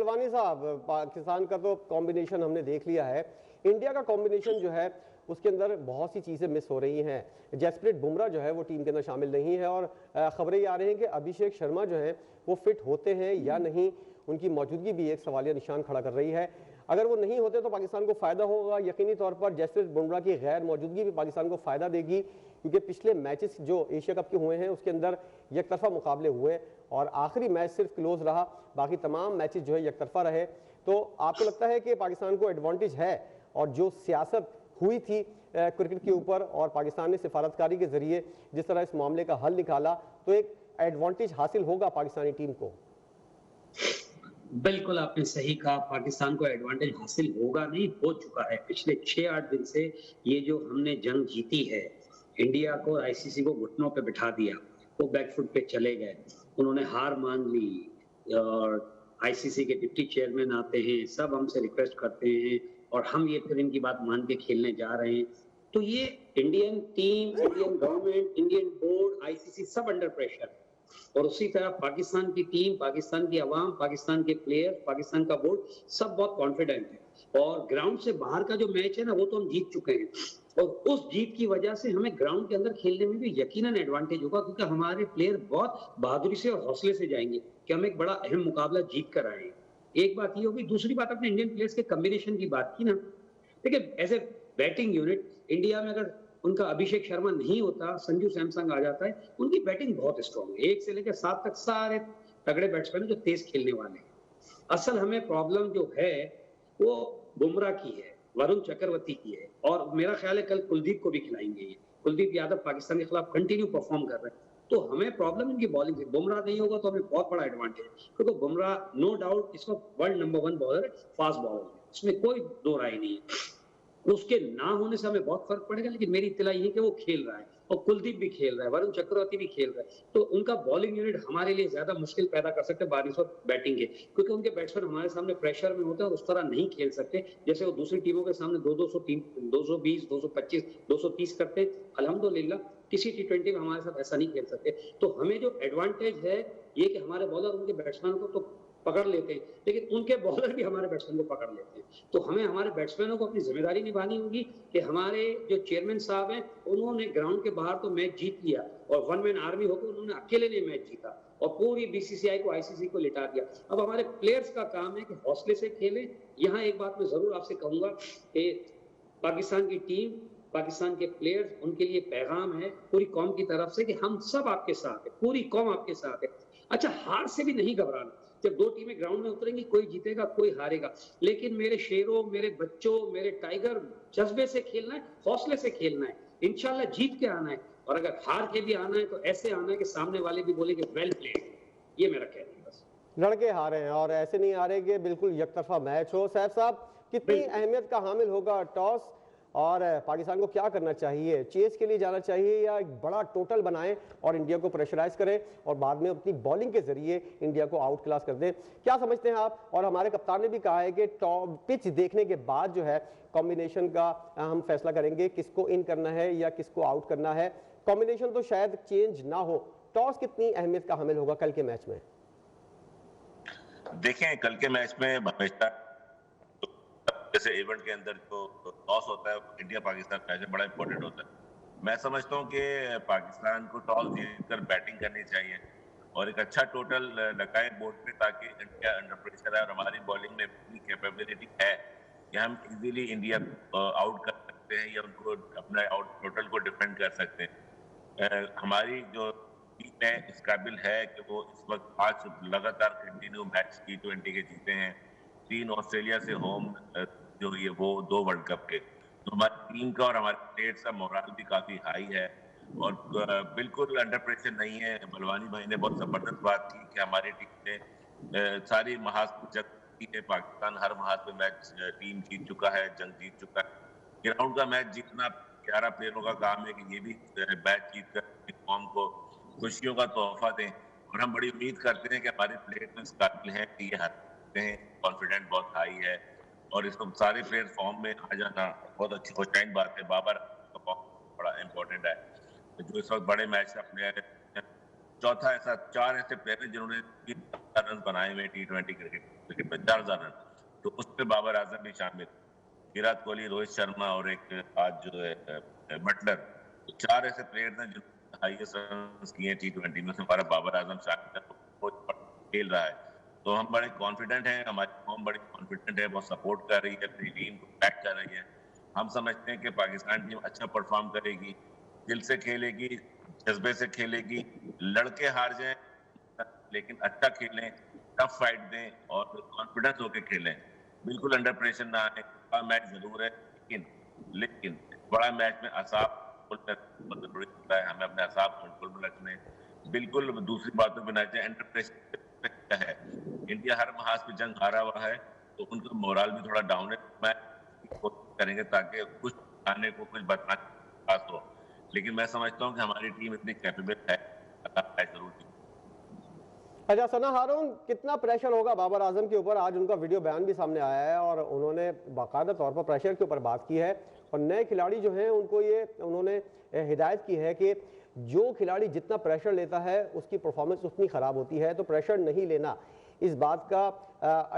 रवानी साहब, पाकिस्तान का तो कॉम्बिनेशन हमने देख लिया है, इंडिया का कॉम्बिनेशन जो है उसके अंदर बहुत सी चीज़ें मिस हो रही हैं। जसप्रीत बुमराह जो है वो टीम के अंदर शामिल नहीं है और खबरें ये आ रही हैं कि अभिषेक शर्मा जो है वो फिट होते हैं या नहीं, उनकी मौजूदगी भी एक सवालिया निशान खड़ा कर रही है। अगर वो नहीं होते तो पाकिस्तान को फ़ायदा होगा यकीनी तौर पर। जसप्रीत बुमराह की गैर मौजूदगी भी पाकिस्तान को फ़ायदा देगी, क्योंकि पिछले मैचेस जो एशिया कप के हुए हैं उसके अंदर एक तरफा मुकाबले हुए और आखिरी मैच सिर्फ क्लोज रहा, बाकी तमाम मैचेस जो है एक तरफा रहे। तो आपको लगता है कि पाकिस्तान को एडवांटेज है, और जो सियासत हुई थी क्रिकेट के ऊपर और पाकिस्तान ने सिफारतकारी के जरिए जिस तरह इस मामले का हल निकाला, तो एक एडवांटेज हासिल होगा पाकिस्तानी टीम को? बिल्कुल आपने सही कहा, पाकिस्तान को एडवांटेज हासिल होगा नहीं, हो चुका है। पिछले 6-8 दिन से ये जो हमने जंग जीती है, इंडिया को आईसीसी को घुटनों पे बिठा दिया, वो बैकफुट पे चले गए, उन्होंने हार मान ली और आईसीसी के डिप्टी चेयरमैन आते हैं, सब हमसे रिक्वेस्ट करते हैं और हम ये फिर इनकी बात मान के खेलने जा रहे हैं। तो ये Indian team, Indian government, Indian board, ICC सब अंडर प्रेशर। और उसी तरह पाकिस्तान की टीम, पाकिस्तान की आवाम, पाकिस्तान के प्लेयर, पाकिस्तान का बोर्ड सब बहुत कॉन्फिडेंट है। और ग्राउंड से बाहर का जो मैच है ना, वो तो हम जीत चुके हैं और उस जीत की वजह से हमें ग्राउंड के अंदर खेलने में भी यकीनन एडवांटेज होगा, क्योंकि हमारे प्लेयर बहुत बहादुरी से और हौसले से जाएंगे कि हम एक बड़ा अहम मुकाबला जीत कर आए। एक बात ये होगी। दूसरी बात, अपने इंडियन प्लेयर्स के कॉम्बिनेशन की बात की ना, देखिए as a batting unit India में अगर उनका अभिषेक शर्मा नहीं होता, संजू सैमसंग आ जाता है, उनकी बैटिंग बहुत स्ट्रॉन्ग है। 1 से लेकर 7 तक सारे तगड़े बैट्समैन जो तेज खेलने वाले हैं। असल हमें प्रॉब्लम जो है वो बुमराह की है, वरुण चक्रवर्ती की है, और मेरा ख्याल है कल कुलदीप को भी खिलाएंगे। ये कुलदीप यादव पाकिस्तान के खिलाफ कंटिन्यू परफॉर्म कर रहे हैं। तो हमें प्रॉब्लम इनकी बॉलिंग से, बुमराह नहीं होगा तो हमें बहुत बड़ा एडवांटेज है, क्योंकि बुमराह नो डाउट इसको वर्ल्ड नंबर 1 बॉलर है, फास्ट बॉलर है, इसमें कोई दो राय नहीं है। उसके ना होने से हमें बहुत फर्क पड़ेगा, लेकिन मेरी इत्तला ये है कि वो खेल रहा है और कुलदीप भी खेल रहा है, वरुण चक्रवर्ती भी खेल रहा है। तो उनका बॉलिंग यूनिट हमारे लिए ज्यादा मुश्किल पैदा कर सकते हैं बारिश और बैटिंग के, क्योंकि उनके बैट्समैन हमारे सामने प्रेशर में होते हैं और उस तरह नहीं खेल सकते जैसे वो दूसरी टीमों के सामने 220, 225, 230 करते हैं। अल्हम्दुलिल्लाह किसी T20 में हमारे साथ ऐसा नहीं खेल सकते। तो हमें जो एडवांटेज है ये कि हमारे बॉलर उनके बैट्समैनों को तो पकड़ लेते हैं, लेकिन उनके बॉलर भी हमारे बैट्समैन को पकड़ लेते हैं। तो हमें हमारे बैट्समैनों को अपनी जिम्मेदारी निभानी होगी कि हमारे जो चेयरमैन साहब हैं उन्होंने ग्राउंड के बाहर तो मैच जीत लिया और वन मैन आर्मी होकर उन्होंने अकेले ने मैच जीता और पूरी बीसीसीआई को, आईसीसी को लिटा दिया। अब हमारे प्लेयर्स का काम है कि हौसले से खेलें। यहाँ एक बात मैं जरूर आपसे कहूंगा कि पाकिस्तान की टीम, पाकिस्तान के प्लेयर्स, उनके लिए पैगाम है पूरी कौम की तरफ से कि हम सब आपके साथ है, पूरी कौम आपके साथ है। अच्छा, हार से भी नहीं घबराना। जब दो टीमें ग्राउंड में उतरेंगी, कोई जीतेगा कोई हारेगा, लेकिन मेरे शेरों, मेरे बच्चों, मेरे टाइगर, जज्बे से खेलना है, हौसले से खेलना है, इंशाल्लाह जीत के आना है। और अगर हार के भी आना है तो ऐसे आना है कि सामने वाले भी बोले कि वेल प्लेड। ये मेरा कहना है बस। लड़के हारे हैं और ऐसे नहीं हारे कि बिल्कुल एकतरफा मैच हो। सैफ साहब, कितनी अहमियत का हामिल होगा टॉस, और पाकिस्तान को क्या करना चाहिए? चेस के लिए जाना चाहिए या एक बड़ा टोटल बनाएं और इंडिया को प्रेशराइज करें और बाद में अपनी बॉलिंग के जरिए इंडिया को आउट क्लास कर दें? क्या समझते हैं आप? और हमारे कप्तान ने भी कहा है कि पिच देखने के बाद जो है कॉम्बिनेशन का हम फैसला करेंगे, किसको इन करना है या किसको आउट करना है। कॉम्बिनेशन तो शायद चेंज ना हो, टॉस कितनी अहमियत का हामिल होगा कल के मैच में? देखें, कल के मैच में हमेशा जैसे इवेंट के अंदर जो टॉस होता है इंडिया पाकिस्तान मैच में बड़ा इंपॉर्टेंट होता है। मैं समझता हूँ कि पाकिस्तान को टॉस जीतकर बैटिंग करनी चाहिए और एक अच्छा टोटल लगाए बोर्ड पे, ताकि इंडिया अंडर प्रेशर है और हमारी बॉलिंग में इतनी कैपेबिलिटी है कि हम इजीली इंडिया आउट कर सकते हैं या उनको अपने आउट टोटल को डिफेंड कर सकते हैं। हमारी जो टीम है इस काबिल है कि वो इस वक्त 5 लगातार कंटिन्यू मैच T20 के जीते हैं, 3 ऑस्ट्रेलिया से होम जो ये वो 2 वर्ल्ड कप के। तो हमारी टीम का और हमारे प्लेयर्स का मोरल भी काफी हाई है और बिल्कुल अंडर प्रेशर नहीं है। बलवानी भाई ने बहुत जबरदस्त बात की कि हमारी टीम ने सारी महाज जंग है, पाकिस्तान हर महाज में मैच टीम जीत चुका है, जंग जीत चुका है। ग्राउंड का मैच जीतना 11 प्लेयरों का काम है कि ये भी मैच जीत कर कौम को खुशियों का तोहफा दें और हम बड़ी उम्मीद करते हैं कि हमारे प्लेयर इस काबिल हैं कि ये हारते हैं। कॉन्फिडेंट बहुत हाई है और इसको सारे प्लेयर फॉर्म में आ जाना बहुत अच्छी खुशैन बात है। बाबर का फॉर्म बड़ा इंपॉर्टेंट है जो इस वक्त बड़े मैच अपने। चौथा ऐसा 4 ऐसे प्लेयर हैं जिन्होंने 4000 रन बनाए हुए T20 क्रिकेट में, 4000 रन, तो उसमें बाबर आजम भी शामिल, विराट कोहली, रोहित शर्मा और एक आज जो है बटलर, तो 4 ऐसे प्लेयर हैं जो हाईएस्ट रन किए T20 में, हमारा बाबर आजम शामिल है, वो खेल रहा है। तो हम बड़े कॉन्फिडेंट हैं, हमारी कौम बड़ी कॉन्फिडेंट है, बहुत सपोर्ट कर रही है, अपनी टीम को बैक कर रही है। हम समझते हैं कि पाकिस्तान टीम अच्छा परफॉर्म करेगी, दिल से खेलेगी, जज्बे से खेलेगी, लड़के हार जाएं लेकिन अच्छा खेलें, टफ फाइट दें और कॉन्फिडेंस होकर खेलें, बिल्कुल अंडर प्रेशर ना आए। बड़ा मैच जरूर है, लेकिन बड़ा मैच में असाब बहुत जरूरी होता है, हमें अपने असाब कंट्रोल में रखने, बिल्कुल दूसरी बातों पर ना जाए। अंडर प्रेशर है, इंडिया हर महाज पे जंग हारा हुआ है, तो उनका मोरल भी थोड़ा डाउन है। मैं कोशिश करेंगे ताकि कुछ आने को कुछ बचना पास हो, लेकिन मैं समझता हूँ कि हमारी टीम इतनी कैपेबल है, जरूर। अच्छा सना हारून, कितना प्रेशर होगा बाबर आजम के ऊपर? आज उनका वीडियो बयान भी सामने आया है और उन्होंने बाकायदा तौर पर प्रेशर के ऊपर बात की है और नए खिलाड़ी जो हैं उनको ये उन्होंने हिदायत की है कि जो खिलाड़ी जितना प्रेशर लेता है उसकी परफॉर्मेंस उतनी ख़राब होती है, तो प्रेशर नहीं लेना, इस बात का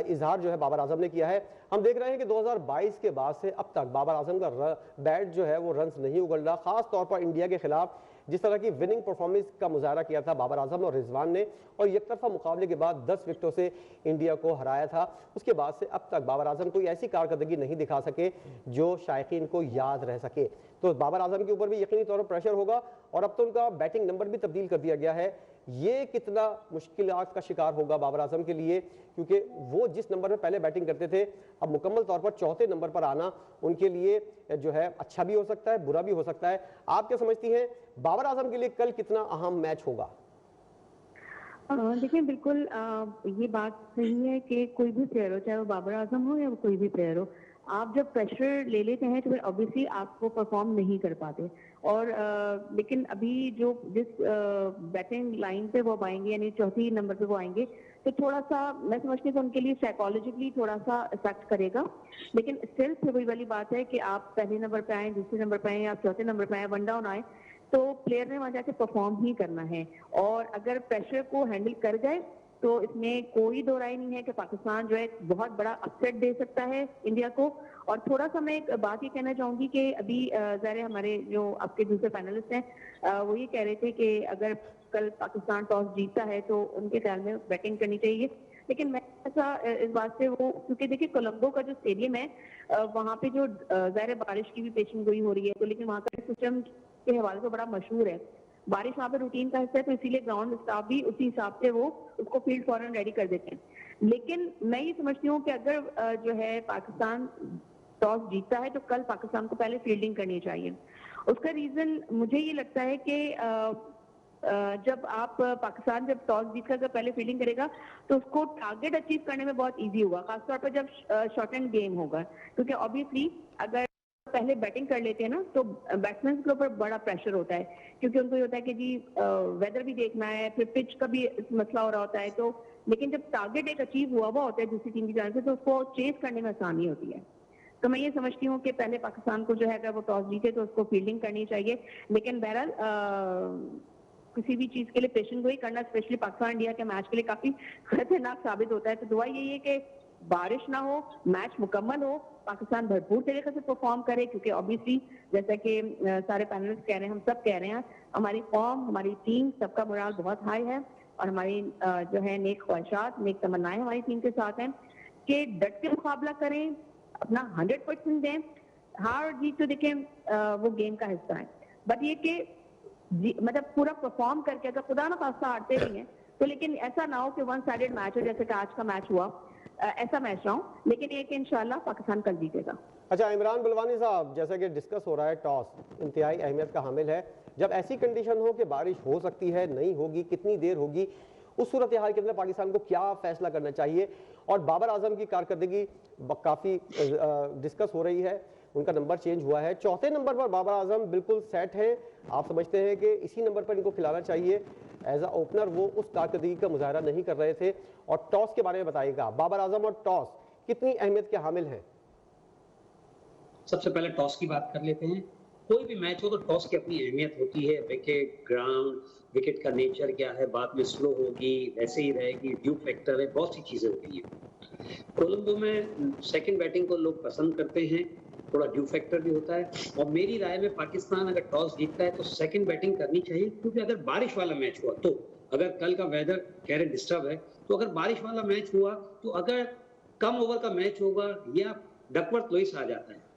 इजहार जो है बाबर आजम ने किया है। हम देख रहे हैं कि 2022 के बाद से अब तक बाबर आजम का बैट जो है वो रन्स नहीं उगल रहा, खास तौर पर इंडिया के खिलाफ जिस तरह की विनिंग परफॉर्मेंस का मुजाहरा किया था बाबर आजम और रिजवान ने, और एक तरफा मुकाबले के बाद 10 विकेटों से इंडिया को हराया था, उसके बाद से अब तक बाबर आजम कोई ऐसी कारकर्दगी नहीं दिखा सके जो शायकीन को याद रह सके। तो बाबर आजम के ऊपर भी यकीनी तौर पर प्रेशर होगा और अब तो उनका बैटिंग नंबर भी तब्दील कर दिया गया है। ये कितना मुश्किलात का शिकार होगा बाबर आजम के लिए, क्योंकि वो जिस नंबर में पहले बैटिंग करते थे अब मुकम्मल तौर पर चौथे नंबर पर आना उनके लिए जो है अच्छा भी हो सकता है, बुरा भी हो सकता है। आप क्या समझती हैं बाबर आजम के लिए कल कितना अहम मैच होगा? देखिए बिल्कुल ये बात सही है कि कोई भी प्लेयर हो, चाहे वो बाबर आजम हो या वो कोई भी प्लेयर हो, आप जब प्रेशर ले लेते हैं तो फिर ऑब्वियसली आपको परफॉर्म नहीं कर पाते। और लेकिन अभी जो जिस बैटिंग लाइन पे वो आएंगे, यानी चौथी नंबर पे वो आएंगे, तो थोड़ा सा मैं समझती हूँ कि उनके लिए साइकोलॉजिकली थोड़ा सा इफेक्ट करेगा। लेकिन स्टिल फिर वही वाली बात है कि आप पहले नंबर पे आए, दूसरे नंबर पे आए या चौथे नंबर पे आए, वन डाउन आए, तो प्लेयर ने वहां जाके परफॉर्म ही करना है। और अगर प्रेशर को हैंडल कर जाए तो इसमें कोई दो राय नहीं है कि पाकिस्तान जो है बहुत बड़ा अपसेट दे सकता है इंडिया को। और थोड़ा सा मैं एक बात ये कहना चाहूंगी कि अभी ज़ाहिर हमारे जो आपके दूसरे पैनलिस्ट हैं वो ये कह रहे थे कि अगर कल पाकिस्तान टॉस जीतता है तो उनके ख्याल में बैटिंग करनी चाहिए। लेकिन मैं ऐसा इस बात से वो, क्योंकि देखिए कोलंबो का जो स्टेडियम है वहाँ पे जो ज़ाहिर बारिश की भी पेशन गोई हो रही है, तो लेकिन वहाँ का सिस्टम के हवाले से बड़ा मशहूर है, बारिश वहाँ पे रूटीन का हिस्सा है, तो इसीलिए ग्राउंड स्टाफ भी उसी हिसाब से वो उसको फील्ड फौरन रेडी कर देते हैं। लेकिन मैं ये समझती हूँ कि अगर जो है पाकिस्तान टॉस जीतता है तो कल पाकिस्तान को पहले फील्डिंग करनी चाहिए। उसका रीजन मुझे ये लगता है कि जब आप पाकिस्तान जब टॉस जीतकर अगर पहले फील्डिंग करेगा तो उसको टारगेट अचीव करने में बहुत इजी होगा, खासतौर पर जब शॉर्ट एंड गेम होगा, क्योंकि ऑब्वियसली अगर पहले बैटिंग कर लेते हैं ना तो बैट्समैन के ऊपर बड़ा प्रेशर होता है, क्योंकि उनको ये होता है कि जी वेदर भी देखना है, फिर पिच का भी मसला हो रहा होता है। तो लेकिन जब टारगेट एक अचीव हुआ होता है दूसरी टीम की तरफ से, तो उसको चेस करने में आसानी होती है। तो मैं ये समझती हूँ कि पहले पाकिस्तान को जो है अगर वो टॉस जीते तो उसको फील्डिंग करनी चाहिए। लेकिन बहरहाल किसी भी चीज के लिए पेशेंट गोई करना, स्पेशली पाकिस्तान इंडिया के मैच के लिए काफी खतरनाक साबित होता है। तो दुआ यही है कि बारिश ना हो, मैच मुकम्मल हो, पाकिस्तान भरपूर तरीके से परफॉर्म करे, क्योंकि ऑब्वियसली जैसा कि सारे पैनलिस्ट कह रहे हैं, हम सब कह रहे हैं, हमारी कौम, हमारी टीम, सबका मोराल बहुत हाई है और हमारी जो है नेक ख्वाहिशात, नेक तमन्नाएं हमारी टीम के साथ हैं कि डट के मुकाबला करें, अपना 100% दें। हार और जीत तो देखें वो गेम का हिस्सा है, बट ये कि मतलब पूरा परफॉर्म करके अगर खुदा ना खास्ता हारते भी हैं तो लेकिन ऐसा ना हो कि वन साइडेड मैच हो जैसे कि आज का मैच हुआ, ऐसा मैच ना हो। लेकिन ये कि इंशाल्लाह पाकिस्तान कल जीतेगा। अच्छा इमरान बुलवानी साहब, जैसा कि डिस्कस हो रहा है, टॉस इंतहाई अहमियत का हामिल है। जब ऐसी कंडीशन हो कि बारिश हो सकती है, नहीं होगी, कितनी देर होगी, उस सूरत हाल के अंदर पाकिस्तान को क्या फैसला करना चाहिए? और बाबर आजम की कारकर्दगी काफ़ी डिस्कस हो रही है, उनका नंबर चेंज हुआ है, चौथे नंबर पर बाबर आजम बिल्कुल सेट हैं। आप समझते हैं कि इसी नंबर पर इनको खिलाना चाहिए? एज अ ओपनर वो उस कारकर्दगी का मुजाहरा नहीं कर रहे थे। और टॉस के बारे में बताइएगा, बाबर आजम और टॉस कितनी अहमियत के हामिल हैं? सबसे पहले टॉस की बात कर लेते हैं। कोई भी मैच हो तो टॉस की अपनी अहमियत होती है, विकेट, ग्राउंड, विकेट का नेचर क्या है, बाद में स्लो होगी, वैसे ही रहेगी, ड्यू फैक्टर है, बहुत सी चीजें होती है। कोलंबो में सेकंड बैटिंग को लोग पसंद करते हैं, थोड़ा ड्यू फैक्टर भी होता है, और मेरी राय में पाकिस्तान अगर टॉस जीतता है तो सेकंड बैटिंग करनी चाहिए, क्योंकि अगर बारिश वाला मैच हुआ तो, अगर कल का वेदर कह रहे डिस्टर्ब है, तो अगर बारिश वाला मैच हुआ तो अगर कम ओवर का मैच होगा या डकवर्थ लुइस आ जाता है,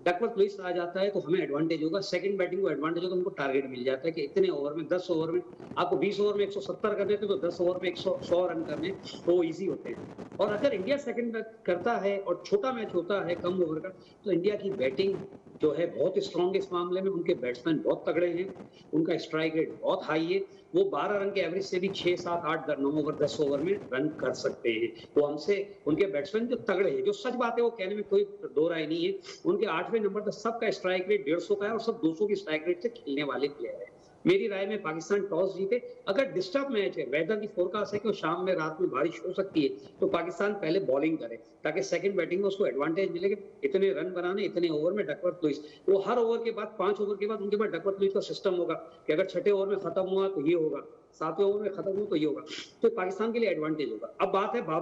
डकवर्थ लुइस आ जाता है तो हमें एडवांटेज होगा, सेकंड बैटिंग को एडवांटेज होगा, उनको टारगेट मिल जाता है कि इतने ओवर में, 10 ओवर में आपको 20 ओवर में 170 करने थे तो 10 ओवर में 100 रन करने तो इजी होते हैं। और अगर इंडिया सेकंड करता है और छोटा मैच होता है कम ओवर का, तो इंडिया की बैटिंग जो है बहुत स्ट्रांग है इस मामले में, उनके बैट्समैन बहुत तगड़े हैं, उनका स्ट्राइक रेट बहुत हाई है, वो 12 रन के एवरेज से भी 6, 7, 8, 9 ओवर 10 ओवर में रन कर सकते हैं। वो हमसे, उनके बैट्समैन जो तगड़े हैं, जो सच बात है वो कहने में कोई दो राय नहीं है, उनके 8वें नंबर तक सबका स्ट्राइक रेट 150 का है और सब 200 की स्ट्राइक रेट से खेलने वाले प्लेयर है। मेरी राय में पाकिस्तान टॉस जीते, अगर डिस्टर्ब मैच है, वेदर की फोरकास्ट है कि शाम में रात में बारिश हो सकती है, तो पाकिस्तान पहले बॉलिंग करे ताकि सेकंड बैटिंग में उसको एडवांटेज मिले कि इतने रन बनाने इतने ओवर में। डकवर्थ लुइस वो हर ओवर के बाद 5 ओवर के बाद उनके पास डकवर्थ लुइस का सिस्टम होगा कि अगर छठे ओवर में खत्म हुआ तो ये होगा, 7वें ओवर में खत्म हुआ तो ये होगा, तो पाकिस्तान के लिए एडवांटेज होगा। अब बात है